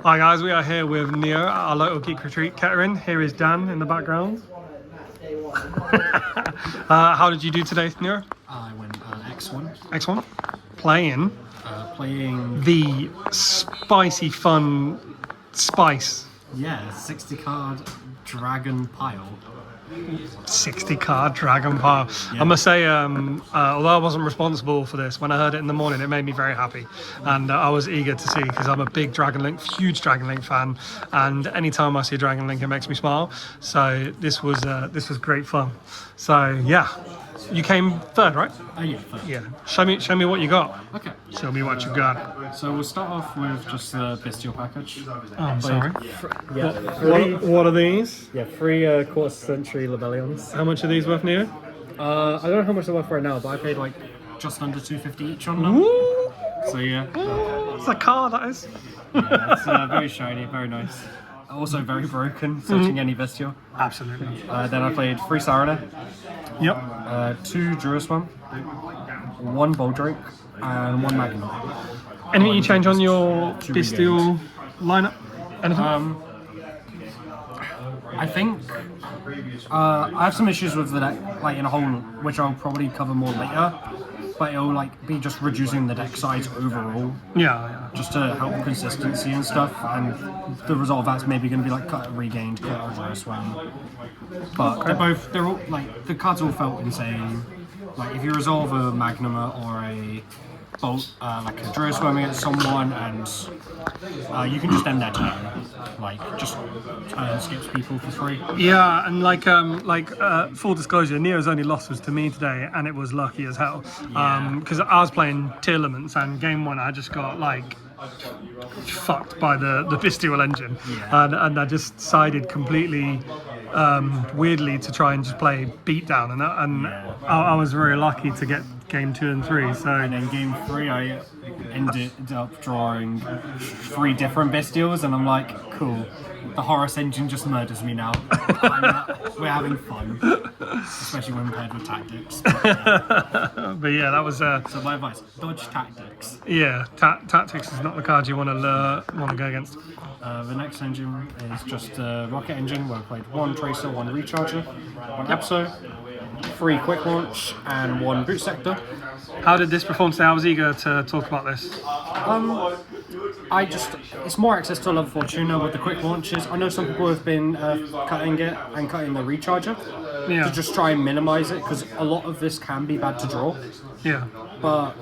Hi guys, we are here with Neo at our local Geek Retreat Kettering. Here is Dan in the background. How did you do today, Neo? I went X1. X1? Playing the spicy fun spice. Yeah, 60 card Dragon Pile. 60 card Dragon Pile. Yeah. I must say, although I wasn't responsible for this, when I heard it in the morning, it made me very happy. And I was eager to see, because I'm a big huge Dragon Link fan. And anytime I see a Dragon Link, it makes me smile. So this was great fun. So yeah, you came third, right? Yeah, third. Yeah. Show me what you got. Okay. Show me what you got. So we'll start off with just the bestial package. Oh, I'm sorry. What are these? Yeah, 3 quarter century Lebellions. How much are these worth, Neo? I don't know how much they're worth right now, but I paid like Just under 250 each on them. Ooh, So yeah, it's a car, that is. yeah it's very shiny, very nice. Also very broken, searching any bestial. Absolutely. Then I played 3 Sarana, Yep. 2 Duraswan, 1 Boldrake, and 1 Magnum. Anything you change on your bestial lineup? Anything? I think I have some issues with the deck, like in a whole, which I'll probably cover more later. But it'll like be just reducing the deck size overall, Yeah. just to help consistency and stuff. And the result of that's maybe going to be like cut regained, cut over as well. But they're all like the cards all felt insane. Like if you resolve a Magnuma or a Bolt, like a Dragon Swarm against someone, and you can just end their turn, like just skips people for free. Yeah, and full disclosure, Neo's only loss was to me today, and it was lucky as hell. Because I was playing Tearlaments, and game 1 I just got like fucked by the bestial engine, and I just sided completely weirdly to try and just play beatdown, and I was very lucky to get game 2 and 3. So And then game 3 I ended up drawing 3 different bestials, and I'm like, cool, the Horus engine just murders me now. We're having fun, especially when paired with tactics. but yeah, that was So my advice, dodge tactics. tactics is not the card you want to go against. The next engine is just a rocket engine where I played 1 Tracer, 1 Recharger, 1 Epso, 3 Quick Launch, and 1 Boot Sector. How did this perform today? I was eager to talk about this. It's more access to a level 4 tuner with the quick launches. I know some people have been cutting it and cutting the recharger to just try and minimize it, because a lot of this can be bad to draw. Yeah. But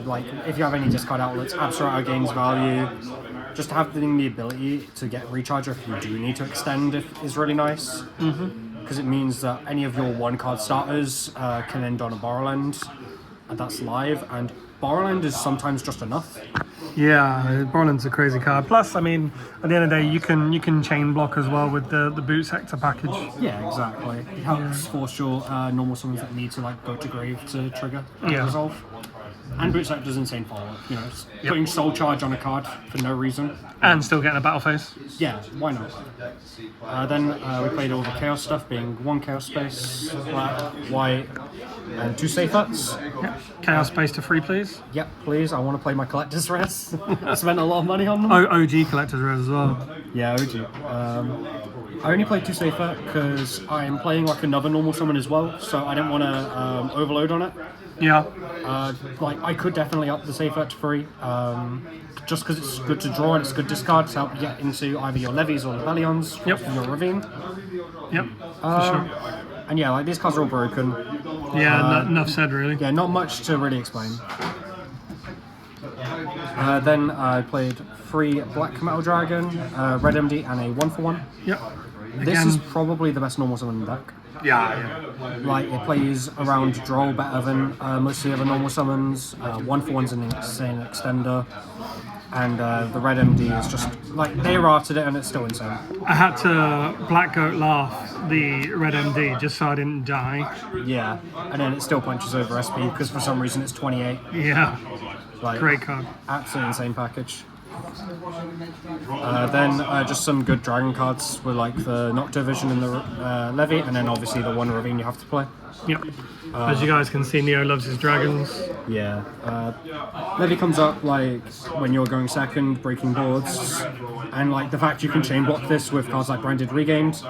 like if you have any discard outlets, Abstract gains value. Just having the ability to get recharger if you do need to extend is really nice. Because it means that any of your 1-card starters can end on a Borrowland, and that's live. And Borrowland is sometimes just enough. Yeah, Borland's a crazy card. Plus, I mean, at the end of the day, you can chain block as well with the boot sector package. Yeah, exactly. It helps force your normal summons that need to like go to grave to trigger resolve. And boot sector's insane follow-up. You know, putting soul charge on a card for no reason. And still getting a battle phase. Yeah, why not? Then we played all the chaos stuff, being 1 chaos space, black, white, and 2 safe huts. Chaos space to 3, please. Yep, please. I want to play my collector's res. I spent a lot of money on them. OG collector's res as well. Yeah, OG. I only played 2 safe hut because I'm playing like another normal summon as well, so I didn't want to overload on it. Yeah. Like I could definitely up the safe hut to 3, just because it's good to draw and it's good discard to help you get into either your levies or Lebellions from your ravine. Yep. For sure. And yeah, like these cards are all broken. Yeah, enough said really. Yeah, not much to really explain. Then I played 3 Black Metal Dragon, Red MD, and a 1-for-1. Yep. This is probably the best normal summon in the deck. Yeah. Like it plays around Droll better than most of the other normal summons. 1-for-1's an insane extender, and the Red MD is just like they rafted it and it's still insane. I had to Black Goat laugh the Red MD just so I didn't die. Yeah, and then it still punches over SP because for some reason it's 28. Yeah. Like, great card. Absolutely insane package. Then just some good dragon cards with like the Nocturne Vision and the Levy, and then obviously the one Ravine you have to play. Yep. As you guys can see, Neo loves his dragons. Yeah. Levy comes up like when you're going second, breaking boards, and like the fact you can chain block this with cards like Branded Regained,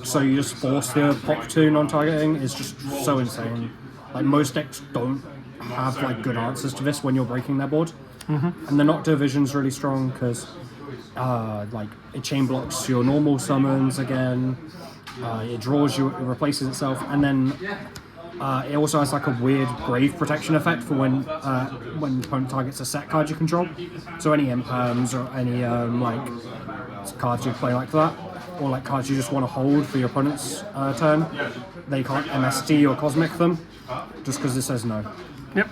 so you just force the pop 2 non-targeting is just so insane. Like most decks don't have like good answers to this when you're breaking their board. And the Nocturne Vision's really strong because like it chain blocks your normal summons again, it draws you, it replaces itself, and then it also has like a weird grave protection effect for when the opponent targets a set card you control. So any imperms or any like cards you play like that, or like cards you just want to hold for your opponent's turn, they can't MST or Cosmic them just because it says no. Yep.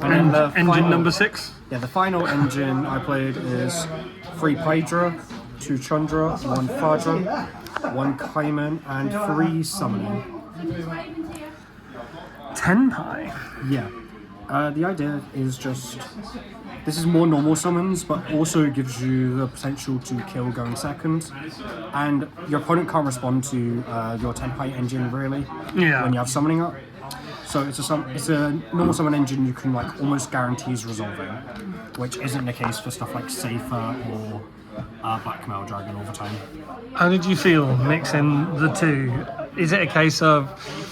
And then Engine number 6. Yeah, the final engine I played is 3 Pydra, 2 Chandra, 1 Fadra, 1 Kaiman, and 3 Summoning. Tenpai. Yeah. The idea is just, this is more normal summons, but also gives you the potential to kill going second, and your opponent can't respond to your Tenpai engine really when you have summoning up. So it's a normal summon engine you can like almost guarantees resolving, which isn't the case for stuff like Safer or Black Mail Dragon all the time. How did you feel mixing the two? Is it a case of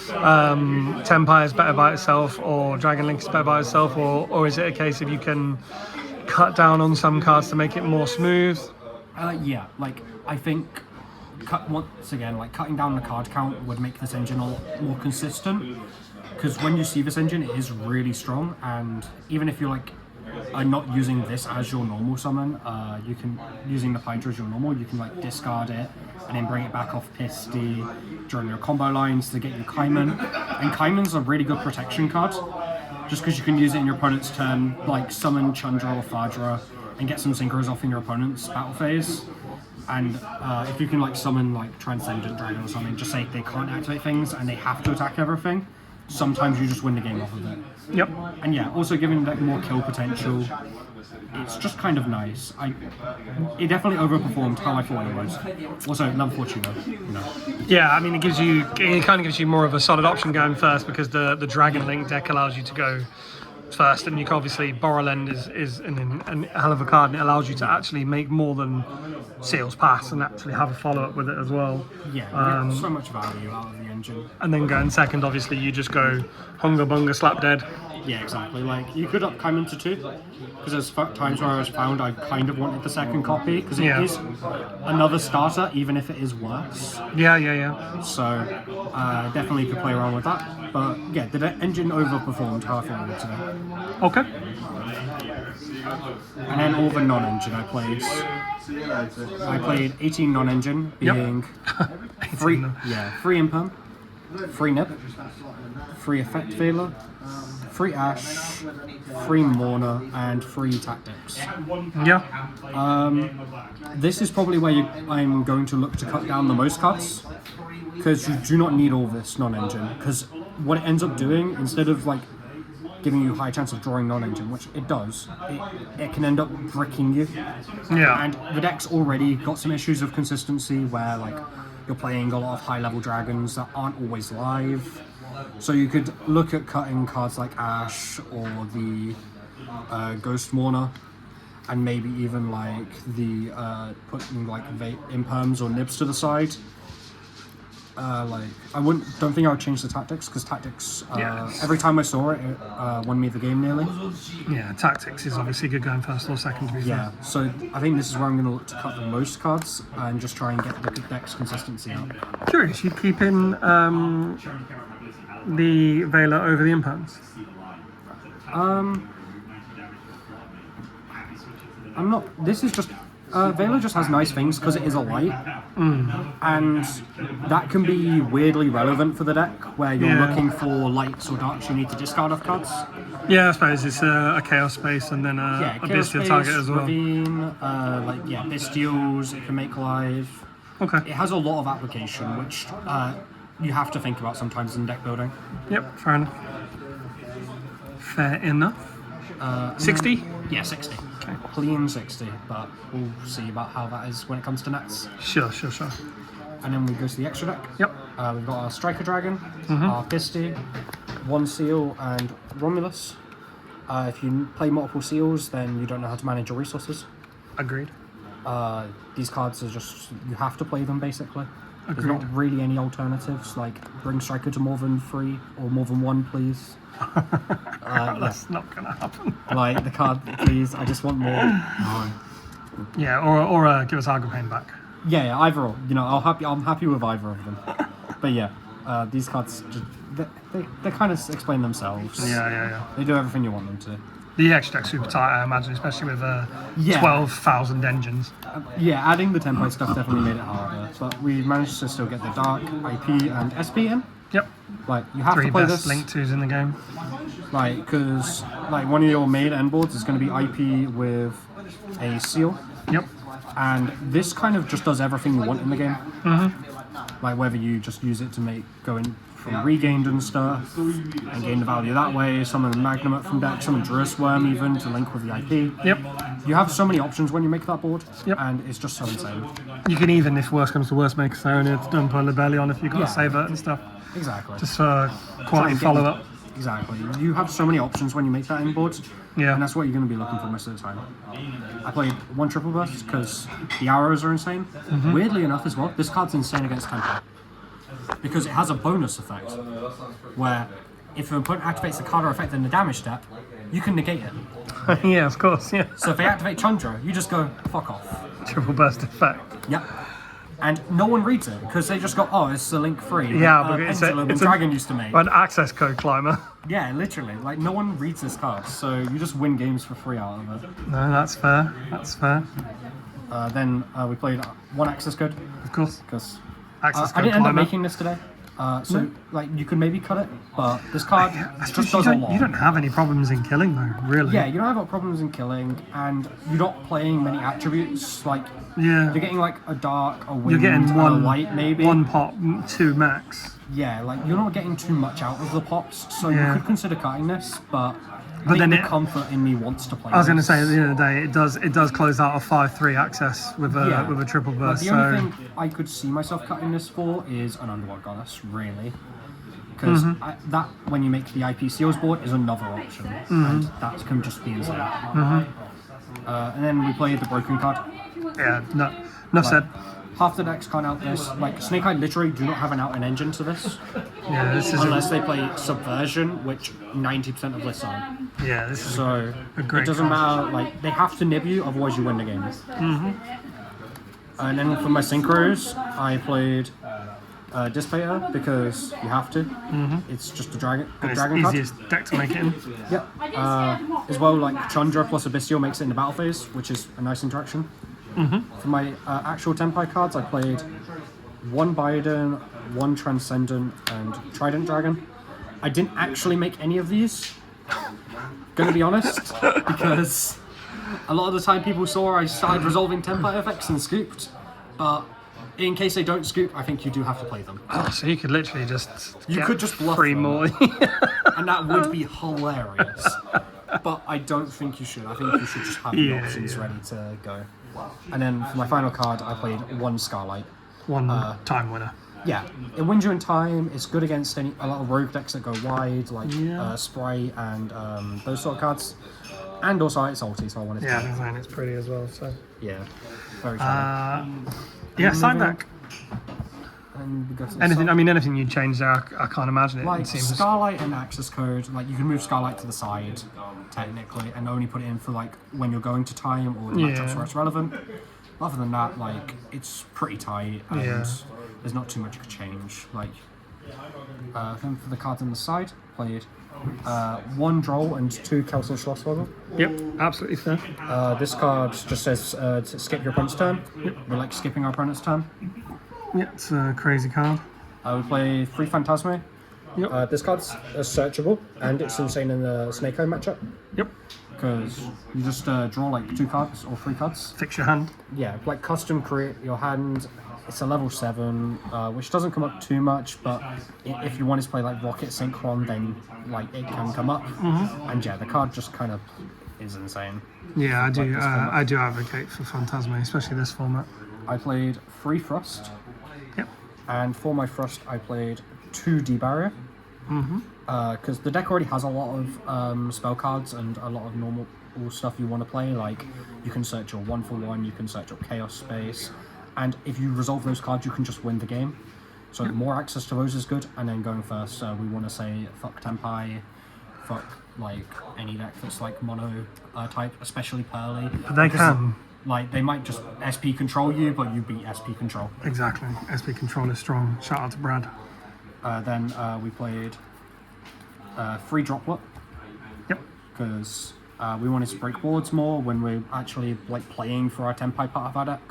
Tenpai is better by itself, or Dragon Link is better by itself, or is it a case of you can cut down on some cards to make it more smooth? Yeah, like I think once again, like cutting down the card count would make this engine a lot more consistent. Because when you see this engine, it is really strong, and even if you're like not using this as your normal summon, you can, using the Pydra as your normal, you can like discard it and then bring it back off Pisty during your combo lines to get you Kaiman. And Kaiman's a really good protection card, just because you can use it in your opponent's turn, like summon Chandra or Fadra and get some synchros off in your opponent's battle phase. And if you can like summon like Transcendent Dragon or something, just say they can't activate things and they have to attack everything, sometimes you just win the game off of it. Yep. And yeah, also giving like more kill potential, it's just kind of nice. It definitely overperformed how I thought it was. Also, level 4 tuner, you know. Yeah, I mean, it kind of gives you more of a solid option going first, because the Dragon Link deck allows you to go first, and you can obviously Borrowland is an hell of a card, and it allows you to actually make more than Seals Pass and actually have a follow-up with it as well. Yeah, you get so much value out of the engine. And then going second, obviously, you just go Hunga Bunga Slap Dead. Yeah, exactly. Like, you could up Kaiman to 2, because there's times where I was found I kind of wanted the second copy, because it is another starter, even if it is worse. Yeah. So, definitely could play around with that. But yeah, the engine overperformed how I thought it would today. Okay. And then all the non-engine I played 18 non-engine, being 3 Imperm, 3 Nip, 3 Effect Veiler, 3 Ash, 3 Mourner, and 3 Tactics. Yeah. This is probably where I'm going to look to cut down the most cuts, because you do not need all this non-engine, because what it ends up doing, instead of like giving you a high chance of drawing non-engine, which it does, it can end up bricking you. Yeah. And the deck's already got some issues of consistency where like you're playing a lot of high-level dragons that aren't always live. So you could look at cutting cards like Ash or the Ghost Mourner, and maybe even like the putting like Imperms or Nibs to the side. Like don't think I would change the Tactics, because Tactics every time I saw it, won me the game nearly. Yeah, Tactics is obviously good going first or second, to be fair. Yeah, so I think this is where I'm going to look to cut the most cards and just try and get the deck's consistency up. Curious, you keeping the Veiler over the Imperms? I'm not. This is just. Veiler just has nice things because it is a light, and that can be weirdly relevant for the deck where you're looking for lights or darks you need to discard off cards. Yeah, I suppose it's a Chaos Space and then a Bestial target as well. Ravine, Bestials, it can make live. Okay. It has a lot of application, which you have to think about sometimes in deck building. Yep, fair enough. Fair enough. 60? Yeah, 60. Okay. Clean 60, but we'll see about how that is when it comes to nets. Sure. And then we go to the extra deck. Yep. We've got our Striker Dragon, our Pisty, one Seal, and Romulus. If you play multiple Seals, then you don't know how to manage your resources. Agreed. These cards are just, you have to play them basically. There's Agreed. not really any alternatives, like bring Striker to more than 3 or more than 1, please. That's not gonna happen. Like the card, please, I just want more. Yeah, or give us Argopane back. Yeah, either or. You know, I'm happy with either of them. But yeah, these cards, just, they kind of explain themselves. Yeah. They do everything you want them to. The extra deck's super tight, I imagine, especially with Yeah. 12,000 engines. Yeah, adding the Tenpai stuff definitely made it harder. But we managed to still get the Dark, IP, and SP in. Yep. Like, you have 3 to play best this. Link 2s in the game. Like, because like one of your main end boards is going to be IP with a Seal. Yep. And this kind of just does everything you want in the game. Like whether you just use it to go in from regained and stuff and gain the value that way, summon Magnumite from deck, summon Druid Worm even to link with the IP. Yep. You have so many options when you make that board, Yep. and it's just so insane. You can even, if worse comes to worse, make a Saronian to dump on Lebellion if you've got Yeah. to save it and stuff. Exactly. Just for quality and get follow-up. Exactly. You have so many options when you make that end board, Yeah. and that's what you're going to be looking for most of the time. I played one triple burst because the arrows are insane. Weirdly enough as well, this card's insane against Tenpai. Because it has a bonus effect, where if an opponent activates a card or effect in the damage step, you can negate it. Yeah, of course, yeah. So if they activate Chandra, you just go, fuck off. Triple burst effect. Yep. And no one reads it, because they just go, oh, it's a Link 3. Yeah, but it's Pendulum and a Dragon used to make. an access code climber. Yeah, literally. Like, no one reads this card, so you just win games for free out of it. No, that's fair. That's fair. Then we played one access code, Of course. because Access I code didn't end up climber. making this today. So, like, you could maybe cut it, but this card I just suppose does a lot. you don't have any problems in killing though, really. Yeah, you don't have problems in killing, and you're not playing many attributes. Like, Yeah. you're getting like a dark, a wind, You're getting and a light, maybe. one pop, 2 max. Yeah, like you're not getting too much out of the pops, so Yeah. you could consider cutting this. But But then the it- comfort in me wants to play. I was going to this. say at the end of the day, it does close out a 5-3 access with a Yeah. with a triple But burst. the So only thing I could see myself cutting this for is an Underworld Goddess, really. Because that, when you make the IP Seals board, is another option. And that can just be insane. And then we played the Broken card. yeah, no, enough said. Half the decks can't out this. Like, Snake Eye literally do not have an out and engine to this. Yeah, this is Unless they play Subversion, which 90% of lists are. yeah, this is So a great it doesn't card. matter, like, they have to nib you, otherwise you win the game. And then for my synchros, I played Dissipator because you have to. It's just a dragon, And it's dragon card. easiest deck to make it in. Yep. As well, like Chandra plus Abyssal makes it in the battle phase, which is a nice interaction. For my actual Tenpai cards, I played one Biden, one Transcendent, and Trident Dragon. I didn't actually make any of these, gonna be honest, because a lot of the time people saw I started resolving Tenpai effects and scooped, but in case they don't scoop, I think you do have to play them. Oh, so you could literally just You get could just bluff 3 them. more. And that would be hilarious. But I don't think you should. I think you should just have the Yeah, options yeah. ready to go. And then for my final card, I played one Starlight. One time winner. Yeah, it wins you in time. It's good against a lot of rogue decks that go wide, like Yeah. Sprite and those sort of cards. And also it's ulti, so I wanted to Yeah, play it. and it's pretty as well. So Yeah, very shiny. yeah, side moving on. deck. And we go to the Anything? side. I mean, anything you change there, I can't imagine it. Like It seems Starlight and Access Code, like you can move Starlight to the side, technically, and only put it in for like when you're going to time or the Yeah. matchups where it's relevant. Other than that, like it's pretty tight and Yeah. there's not too much to change. Like, then for the cards on the side, played one Droll and 2 Kelso Schlosswoggle. Yep, absolutely fair. This card just says to skip your opponent's turn. We like skipping our opponent's turn. Yeah, it's a crazy card. We play 3 Phantasme. Yep. This card's searchable, and it's insane in the Snake Eye matchup. Yep. Because you just draw like 2 cards or 3 cards. Fix your hand. Yeah, like custom create your hand it's a level 7, which doesn't come up too much, but if you wanted to play like Rocket Synchron, then like it can come up. And yeah, the card just kind of is insane. Yeah, this format. I do advocate for Phantasme, especially this format. I played 3 Frost, Yep. and for my Frost, I played 2 D-Barrier. Because the deck already has a lot of spell cards and a lot of normal stuff you want to play. Like, you can search your 1-for-1, you can search your Chaos Space, and if you resolve those cards, you can just win the game. So more access to those is good. And then going first, we want to say fuck Tenpai, fuck like any deck that's like mono type, especially Pearly. But they can. Like, they might just SP control you, but you beat SP control. Exactly. SP control is strong. Shout out to Brad. Then we played 3 Droplet. Yep. Because we wanted to break boards more when we're actually like playing for our Tenpai part of our deck.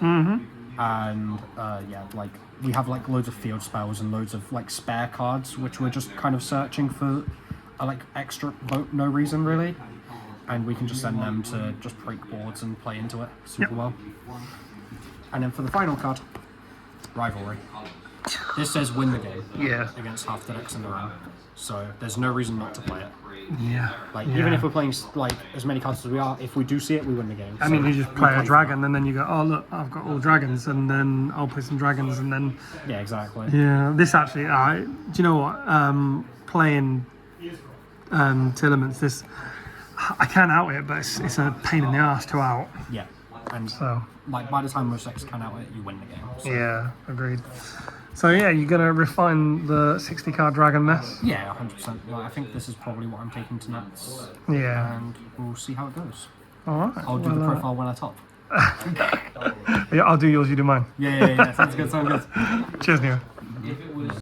And yeah, like we have like loads of field spells and loads of like spare cards, which we're just kind of searching for like extra no reason really. And we can just send them to just break boards and play into it super well. And then for the final card, Rivalry. This says win the game against half the decks in the room. So there's no reason not to play it. Yeah. Like, even if we're playing like as many cards as we are, if we do see it, we win the game. I mean, you just play a dragon, and then you go, oh look, I've got all dragons, and then I'll play some dragons, and then Yeah, exactly. yeah. This actually, do you know what? Playing Tillaments, this I can't out it, but it's a pain in the ass to out. Yeah. And So like by the time most decks can out it, you win the game. So. yeah, agreed. So yeah, you're gonna refine the 60 card dragon mess. Yeah, 100%. Like, I think this is probably what I'm taking to Nats. Yeah. And we'll see how it goes. All right. I'll do the profile when I top. Yeah, I'll do yours. You do mine. Yeah. Sounds good. Cheers, Neo.